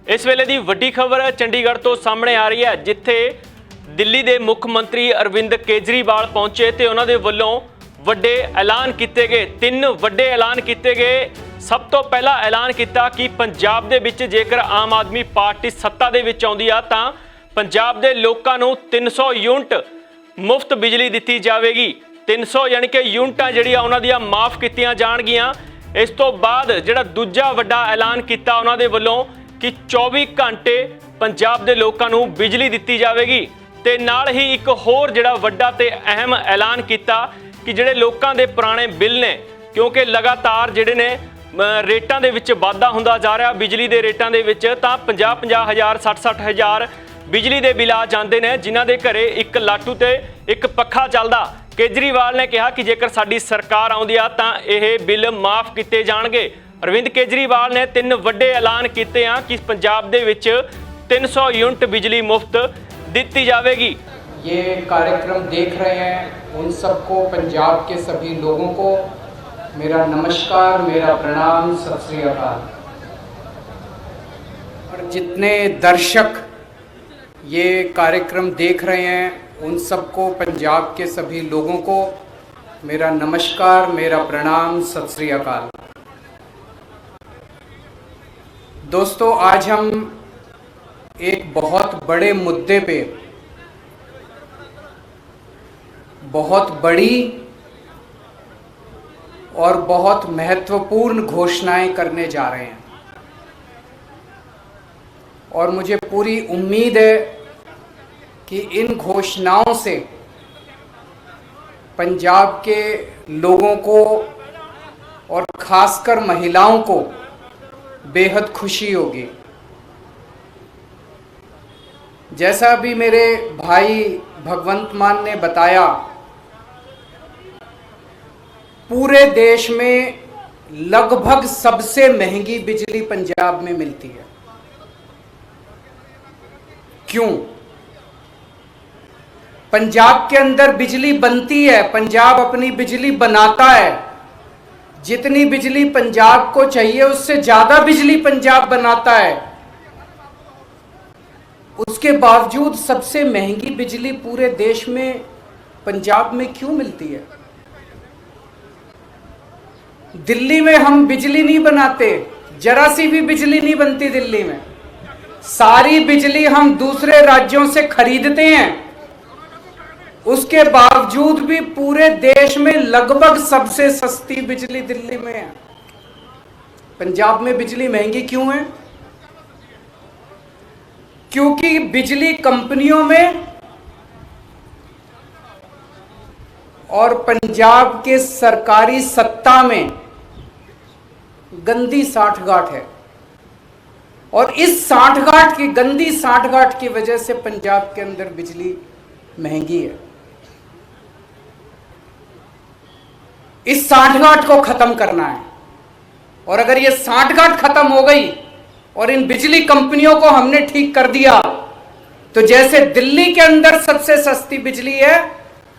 इस वेले की वड्डी खबर चंडीगढ़ तो सामने आ रही है, जिथे दिल्ली के मुख मंत्री अरविंद केजरीवाल पहुंचे तो उन्होंने वलों वड्डे ऐलान किए गए। 3 वड्डे ऐलान किए गए। सब तो पहला ऐलान किया कि पंजाब दे विच जेकर आम आदमी पार्टी सत्ता दे विच आउंदी आ तां पंजाब दे लोकां नूं 300 यूनिट मुफ्त बिजली दित्ती जाएगी। 300 यानी कि यूनिटां जिहड़ियां उन्हां दियां माफ़ कीतियां जाणगियां। इस तो बाद जिहड़ा दूजा वड्डा ऐलान किया उन्हां दे वल्लों कि 24 घंटे पंजाब दे लोकां नूं बिजली दित्ती जाएगी। ते नाल ही एक होर जिहड़ा वड्डा ते अहम ऐलान किया कि जिहड़े लोकां दे पुराने बिल ने, क्योंकि लगातार जिहड़े ने रेटां दे विच वाधा हुंदा जा रहा बिजली दे रेटां दे विच, तां 50-50 हज़ार 60-60 हज़ार बिजली दे बिल आ जांदे ने, जिन्हां दे घरे एक लाटू ते एक पक्खा चलदा। केजरीवाल ने कहा कि जेकर साडी सरकार आउंदी आ तां इह बिल माफ़ कीते जाणगे। अरविंद केजरीवाल ने 3 वड्डे ऐलान किए हैं कि पंजाब दे विच 300 यूनिट बिजली मुफ्त दित्ती जाएगी। ये कार्यक्रम देख रहे हैं उन सबको, पंजाब के सभी लोगों को मेरा नमस्कार, मेरा प्रणाम, सत श्री अकाल। और जितने दर्शक ये कार्यक्रम देख रहे हैं उन सबको, पंजाब के सभी लोगों को मेरा नमस्कार, मेरा प्रणाम, सत श्री अकाल। दोस्तों, आज हम एक बहुत बड़े मुद्दे पे बहुत बड़ी और बहुत महत्वपूर्ण घोषणाएं करने जा रहे हैं और मुझे पूरी उम्मीद है कि इन घोषणाओं से पंजाब के लोगों को और खासकर महिलाओं को बेहद खुशी होगी। जैसा अभी मेरे भाई भगवंत मान ने बताया, पूरे देश में लगभग सबसे महंगी बिजली पंजाब में मिलती है। क्यों? पंजाब के अंदर बिजली बनती है, पंजाब अपनी बिजली बनाता है। जितनी बिजली पंजाब को चाहिए उससे ज्यादा बिजली पंजाब बनाता है। उसके बावजूद सबसे महंगी बिजली पूरे देश में पंजाब में क्यों मिलती है? दिल्ली में हम बिजली नहीं बनाते, जरा सी भी बिजली नहीं बनती दिल्ली में। सारी बिजली हम दूसरे राज्यों से खरीदते हैं। उसके बावजूद भी पूरे देश में लगभग सबसे सस्ती बिजली दिल्ली में है। पंजाब में बिजली महंगी क्यों है? क्योंकि बिजली कंपनियों में और पंजाब के सरकारी सत्ता में गंदी साठगांठ है और इस साठगांठ की, गंदी साठगांठ की वजह से पंजाब के अंदर बिजली महंगी है। इस साठगांठ को खत्म करना है और अगर ये साठगांठ खत्म हो गई और इन बिजली कंपनियों को हमने ठीक कर दिया तो जैसे दिल्ली के अंदर सबसे सस्ती बिजली है,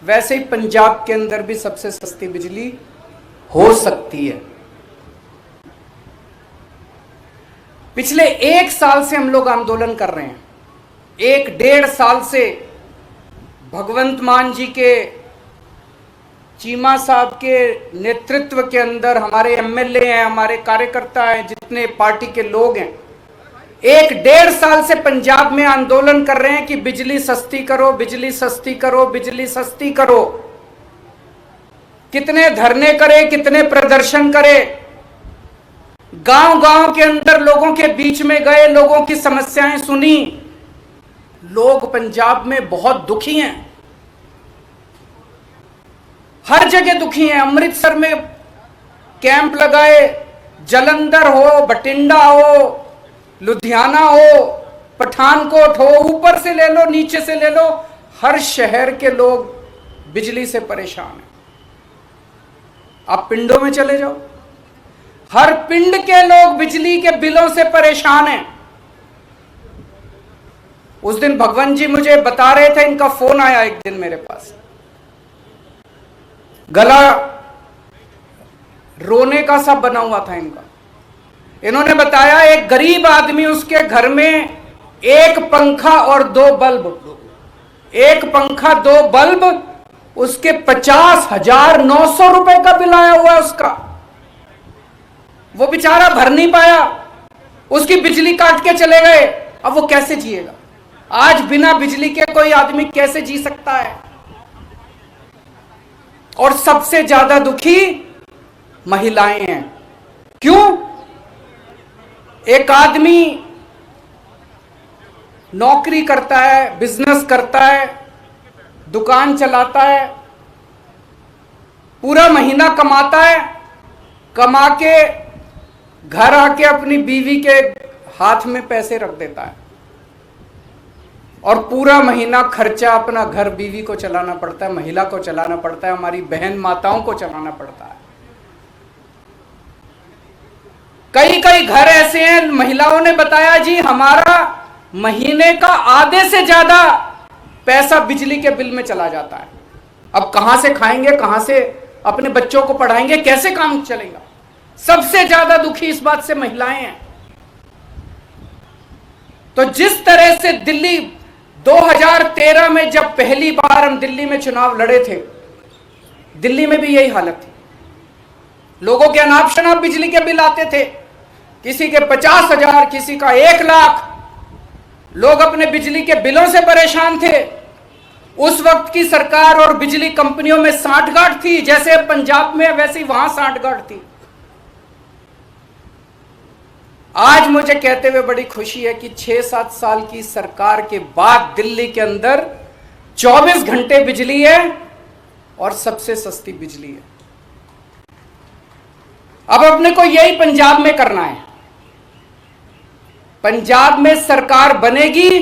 वैसे ही पंजाब के अंदर भी सबसे सस्ती बिजली हो सकती है। पिछले 1 साल से हम लोग आंदोलन कर रहे हैं। 1-1.5 साल से भगवंत मान जी के, चीमा साहब के नेतृत्व के अंदर हमारे एमएलए हैं, हमारे कार्यकर्ता हैं, जितने पार्टी के लोग हैं, 1-1.5 साल से पंजाब में आंदोलन कर रहे हैं कि बिजली सस्ती करो, बिजली सस्ती करो, बिजली सस्ती करो। कितने धरने करे, कितने प्रदर्शन करे, गांव-गांव के अंदर लोगों के बीच में गए, लोगों की समस्याएं सुनी। लोग पंजाब में बहुत दुखी हैं, हर जगह दुखी हैं। अमृतसर में कैंप लगाए, जलंधर हो, बठिंडा हो, लुधियाना हो, पठानकोट हो, ऊपर से ले लो, नीचे से ले लो, हर शहर के लोग बिजली से परेशान हैं। आप पिंडों में चले जाओ, हर पिंड के लोग बिजली के बिलों से परेशान हैं। उस दिन भगवंत जी मुझे बता रहे थे, इनका फोन आया एक दिन मेरे पास, गला रोने का सा बना हुआ था इनका। इन्होंने बताया एक गरीब आदमी, उसके घर में एक पंखा और 2 बल्ब, एक पंखा 2 बल्ब, उसके 50,900 रुपए का बिल आया हुआ है उसका। वो बेचारा भर नहीं पाया, उसकी बिजली काट के चले गए। अब वो कैसे जिएगा? आज बिना बिजली के कोई आदमी कैसे जी सकता है? और सबसे ज्यादा दुखी महिलाएं हैं। क्यों? एक आदमी नौकरी करता है, बिजनेस करता है, दुकान चलाता है, पूरा महीना कमाता है, कमा के घर आके अपनी बीवी के हाथ में पैसे रख देता है और पूरा महीना खर्चा अपना घर बीवी को चलाना पड़ता है, महिला को चलाना पड़ता है, हमारी बहन माताओं को चलाना पड़ता है। कई कई घर ऐसे हैं, महिलाओं ने बताया जी हमारा महीने का आधे से ज्यादा पैसा बिजली के बिल में चला जाता है। अब कहां से खाएंगे, कहां से अपने बच्चों को पढ़ाएंगे, कैसे काम चलेगा? सबसे ज्यादा दुखी इस बात से महिलाएं हैं। तो जिस तरह से दिल्ली 2013 में जब पहली बार हम दिल्ली में चुनाव लड़े थे, दिल्ली में भी यही हालत थी। लोगों के अनाप शनाप बिजली के बिल आते थे, किसी के 50,000, किसी का 1 लाख। लोग अपने बिजली के बिलों से परेशान थे। उस वक्त की सरकार और बिजली कंपनियों में सांठगांठ थी, जैसे पंजाब में वैसे वहां सांठगांठ थी। आज मुझे कहते हुए बड़ी खुशी है कि 6-7 साल की सरकार के बाद दिल्ली के अंदर 24 घंटे बिजली है और सबसे सस्ती बिजली है। अब अपने को यही पंजाब में करना है। पंजाब में सरकार बनेगी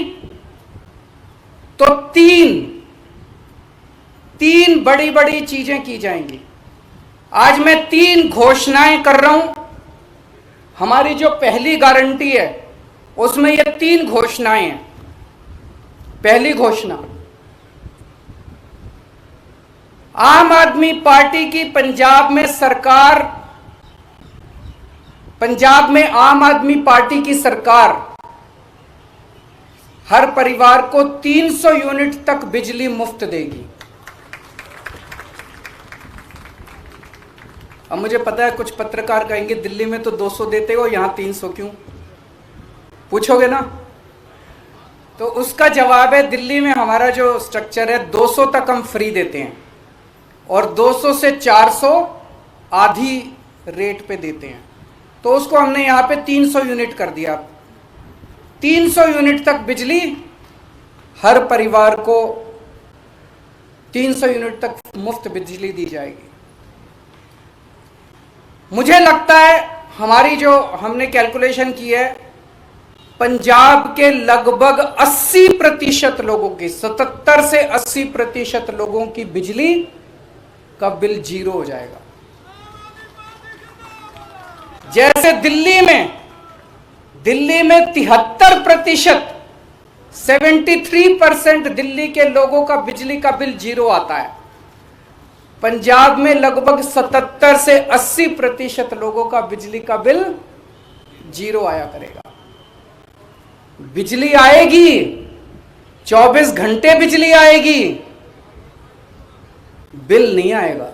तो तीन बड़ी बड़ी चीजें की जाएंगी। आज मैं 3 घोषणाएं कर रहा हूं। हमारी जो पहली गारंटी है उसमें ये 3 घोषणाएं हैं। पहली घोषणा, आम आदमी पार्टी की पंजाब में सरकार, पंजाब में आम आदमी पार्टी की सरकार हर परिवार को 300 यूनिट तक बिजली मुफ्त देगी। अब मुझे पता है कुछ पत्रकार कहेंगे दिल्ली में तो 200 देते हो, यहां 300 क्यों? पूछोगे ना? तो उसका जवाब है, दिल्ली में हमारा जो स्ट्रक्चर है 200 तक हम फ्री देते हैं और 200 से 400 आधी रेट पे देते हैं। तो उसको हमने यहां पे 300 यूनिट कर दिया। 300 यूनिट तक बिजली हर परिवार को 300 यूनिट तक मुफ्त बिजली दी जाएगी। मुझे लगता है हमारी जो हमने कैलकुलेशन की है, पंजाब के लगभग 80% लोगों की, 77 से 80% लोगों की बिजली का बिल 0 हो जाएगा। जैसे दिल्ली में 73%, 73% दिल्ली के लोगों का बिजली का बिल 0 आता है, पंजाब में लगभग 77 से 80% लोगों का बिजली का बिल 0 आया करेगा। बिजली आएगी, 24 घंटे बिजली आएगी, बिल नहीं आएगा।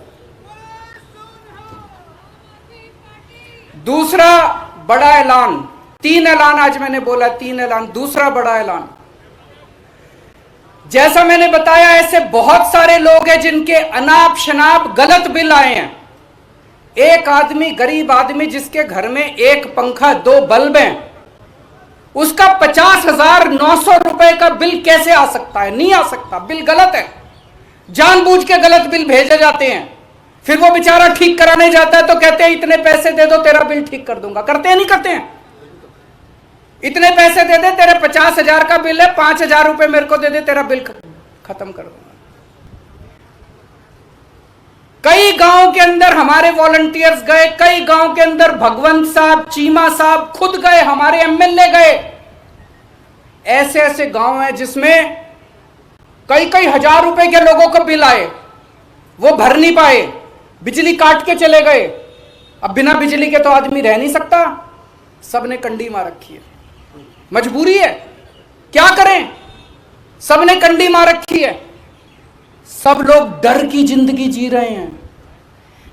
दूसरा बड़ा ऐलान, 3 ऐलान आज मैंने बोला, 3 ऐलान। दूसरा बड़ा ऐलान, जैसा मैंने बताया ऐसे बहुत सारे लोग हैं जिनके अनाप शनाप गलत बिल आए हैं। एक आदमी, गरीब आदमी जिसके घर में एक पंखा 2 बल्ब हैं, उसका 50,900 रुपए का बिल कैसे आ सकता है? नहीं आ सकता, बिल गलत है। जानबूझ के गलत बिल भेजे जाते हैं। फिर वो बेचारा ठीक कराने जाता है तो कहते हैं इतने पैसे दे दो तेरा बिल ठीक कर दूंगा। करते हैं नहीं करते हैं? इतने पैसे दे दे, तेरे 50,000 का बिल है, 5,000 रुपए मेरे को दे दे, तेरा बिल खत्म कर दूंगा। कई गांव के अंदर हमारे वॉलंटियर्स गए, कई गांव के अंदर भगवंत साहब, चीमा साहब खुद गए, हमारे एमएलए गए। ऐसे ऐसे गांव हैं जिसमें कई कई हजार रुपए के लोगों को बिल आए, वो भर नहीं पाए, बिजली काट के चले गए। अब बिना बिजली के तो आदमी रह नहीं सकता। सबने कंडी मार रखी है, मजबूरी है, क्या करें, सबने कंडी मार रखी है। सब लोग डर की जिंदगी जी रहे हैं।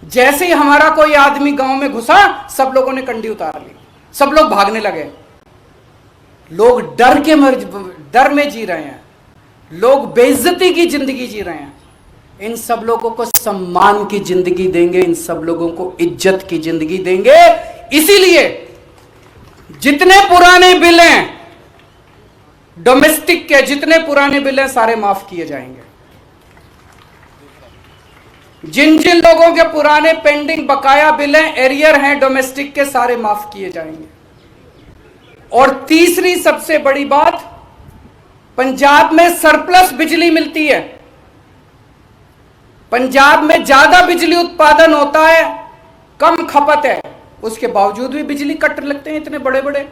जैसे ही हमारा कोई आदमी गांव में घुसा, सब लोगों ने कंडी उतार ली, सब लोग भागने लगे। लोग डर में जी रहे हैं, लोग बेइज्जती की जिंदगी जी रहे हैं। इन सब लोगों को सम्मान की जिंदगी देंगे, इन सब लोगों को इज्जत की जिंदगी देंगे। इसीलिए जितने पुराने बिल हैं डोमेस्टिक के, जितने पुराने बिल हैं सारे माफ किए जाएंगे। जिन जिन लोगों के पुराने पेंडिंग बकाया बिल हैं, एरियर हैं डोमेस्टिक के, सारे माफ किए जाएंगे। और तीसरी सबसे बड़ी बात, पंजाब में सरप्लस बिजली मिलती है, पंजाब में ज्यादा बिजली उत्पादन होता है, कम खपत है, उसके बावजूद भी बिजली कट लगते हैं इतने बड़े बड़े,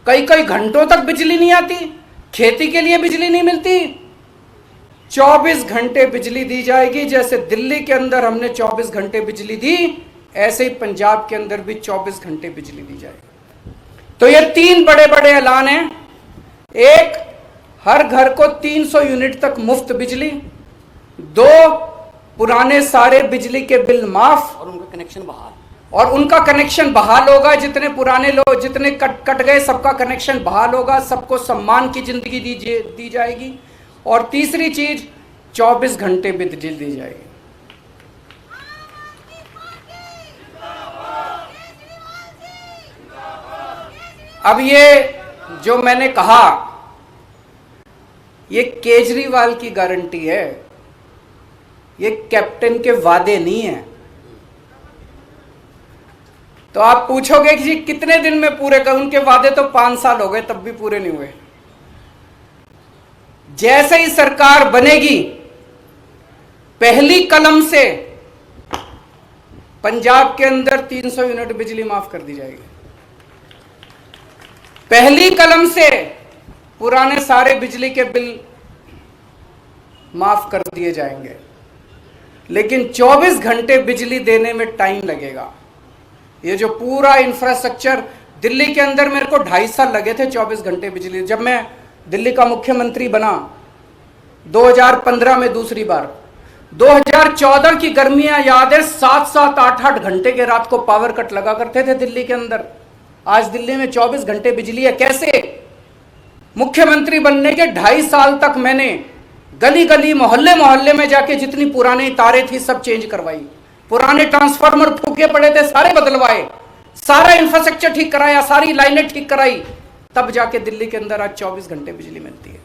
कई कई घंटों तक बिजली नहीं आती, खेती के लिए बिजली नहीं मिलती। 24 घंटे बिजली दी जाएगी। जैसे दिल्ली के अंदर हमने 24 घंटे बिजली दी, ऐसे ही पंजाब के अंदर भी 24 घंटे बिजली दी जाएगी। तो ये 3 बड़े बड़े ऐलान हैं। एक, हर घर को 300 यूनिट तक मुफ्त बिजली। 2, पुराने सारे बिजली के बिल माफ और उनका कनेक्शन बहाल, और उनका कनेक्शन बहाल होगा। जितने पुराने लोग, जितने कट गए, सबका कनेक्शन बहाल होगा, सबको सम्मान की जिंदगी दी जाएगी। और तीसरी चीज, 24 घंटे बिजली दी जाएगी। अब ये जो मैंने कहा, ये केजरीवाल की गारंटी है, ये कैप्टन के वादे नहीं है। तो आप पूछोगे कि जी कितने दिन में पूरे कर, उनके वादे तो 5 साल हो गए तब भी पूरे नहीं हुए। जैसे ही सरकार बनेगी, पहली कलम से पंजाब के अंदर 300 यूनिट बिजली माफ कर दी जाएगी। पहली कलम से पुराने सारे बिजली के बिल माफ कर दिए जाएंगे। लेकिन 24 घंटे बिजली देने में टाइम लगेगा। ये जो पूरा इंफ्रास्ट्रक्चर, दिल्ली के अंदर मेरे को 2.5 साल लगे थे 24 घंटे बिजली। जब मैं दिल्ली का मुख्यमंत्री बना 2015 में दूसरी बार, 2014 की गर्मियां याद है, 7-7, 8-8 घंटे के रात को पावर कट लगा करते थे दिल्ली के अंदर। आज दिल्ली में 24 घंटे बिजली है। कैसे? मुख्यमंत्री बनने के 2.5 साल तक मैंने गली गली, मोहल्ले मोहल्ले में जाके जितनी पुरानी तारें थी सब चेंज करवाई, पुराने ट्रांसफार्मर फूके पड़े थे सारे बदलवाए, सारा इंफ्रास्ट्रक्चर ठीक कराया, सारी लाइनें ठीक कराई, तब जाके दिल्ली के अंदर आज 24 घंटे बिजली मिलती है।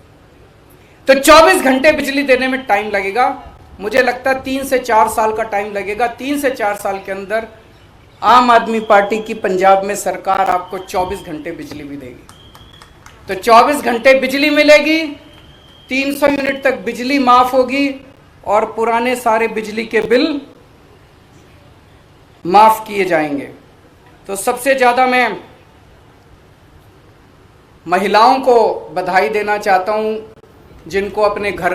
तो 24 घंटे बिजली देने में टाइम लगेगा। मुझे लगता है 3 से 4 साल का टाइम लगेगा। 3 से 4 साल के अंदर आम आदमी पार्टी की पंजाब में सरकार आपको 24 घंटे बिजली भी देगी। तो 24 घंटे बिजली मिलेगी, 300 यूनिट तक बिजली माफ होगी और पुराने सारे बिजली के बिल माफ किए जाएंगे। तो सबसे ज़्यादा मैं महिलाओं को बधाई देना चाहता हूं, जिनको अपने घर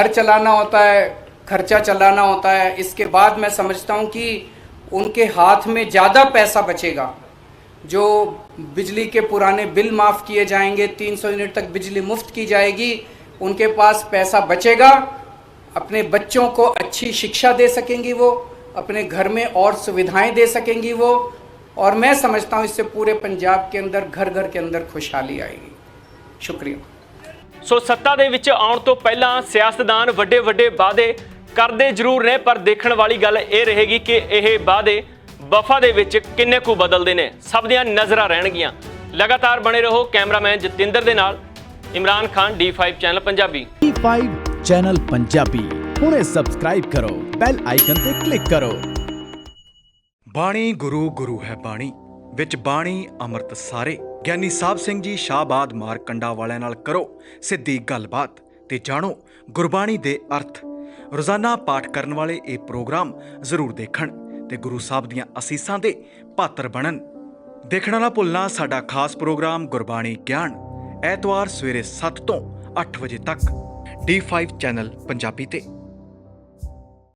चलाना होता है, खर्चा चलाना होता है। इसके बाद मैं समझता हूं कि उनके हाथ में ज़्यादा पैसा बचेगा। जो बिजली के पुराने बिल माफ़ किए जाएंगे, 300 यूनिट तक बिजली मुफ्त की जाएगी, उनके पास पैसा बचेगा। अपने बच्चों को अच्छी शिक्षा दे सकेंगी वो, अपने घर में और सुविधाएं दे सकेंगी वो, और मैं समझता हूं इससे पूरे पंजाब के अंदर घर घर के अंदर खुशहाली आएगी। शुक्रिया। ਸੋ ਸੱਤਾ ਦੇ ਵਿੱਚ ਆਉਣ ਤੋਂ ਪਹਿਲਾਂ ਸਿਆਸਤਦਾਨ ਵੱਡੇ ਵੱਡੇ ਵਾਅਦੇ ਕਰਦੇ ਜ਼ਰੂਰ ਨੇ, ਪਰ ਦੇਖਣ ਵਾਲੀ ਗੱਲ ਇਹ ਰਹੇਗੀ ਕਿ ਇਹ ਵਾਅਦੇ ਵਫਾ ਦੇ ਵਿੱਚ ਕਿੰਨੇ ਕੁ ਬਦਲਦੇ ਨੇ। ਸਭ ਦੀਆਂ ਨਜ਼ਰਾਂ ਰਹਿਣਗੀਆਂ। ਲਗਾਤਾਰ ਬਣੇ ਰਹੋ। ਕੈਮਰਾਮੈਨ ਜਤਿੰਦਰ ਦੇ ਨਾਲ Imran Khan, D5 channel Punjabi. D5 channel Punjabi ਹੁਣੇ ਸਬਸਕ੍ਰਾਈਬ ਕਰੋ, ਬੈਲ ਆਈਕਨ ਤੇ ਕਲਿੱਕ ਕਰੋ। ਬਾਣੀ ਗੁਰੂ ਗੁਰੂ ਹੈ ਬਾਣੀ, ਵਿੱਚ ਬਾਣੀ ਅੰਮ੍ਰਿਤ ਸਾਰੇ। ਗਿਆਨੀ ਸਾਹਿਬ ਸਿੰਘ ਜੀ ਸ਼ਾਹਬਾਦ ਮਾਰਕੰਡਾ ਵਾਲਿਆਂ ਨਾਲ ਕਰੋ ਸਿੱਧੀ ਗੱਲਬਾਤ ਤੇ ਜਾਣੋ ਗੁਰਬਾਣੀ ਦੇ ਅਰਥ। ਰੋਜ਼ਾਨਾ ਪਾਠ ਕਰਨ ਵਾਲੇ ਇਹ ਪ੍ਰੋਗਰਾਮ ਜ਼ਰੂਰ ਦੇਖਣ ਤੇ ਗੁਰੂ ਸਾਹਿਬ ਦੀਆਂ ਅਸੀਸਾਂ ਦੇ ਪਾਤਰ ਬਣਨ। ਦੇਖਣਾ ਨਾ ਭੁੱਲਣਾ ਸਾਡਾ ਖਾਸ ਪ੍ਰੋਗਰਾਮ ਗੁਰਬਾਣੀ ਗਿਆਨ, ਐਤਵਾਰ ਸਵੇਰੇ 7 ਤੋਂ 8 ਵਜੇ ਤੱਕ D5 ਚੈਨਲ ਪੰਜਾਬੀ ਤੇ।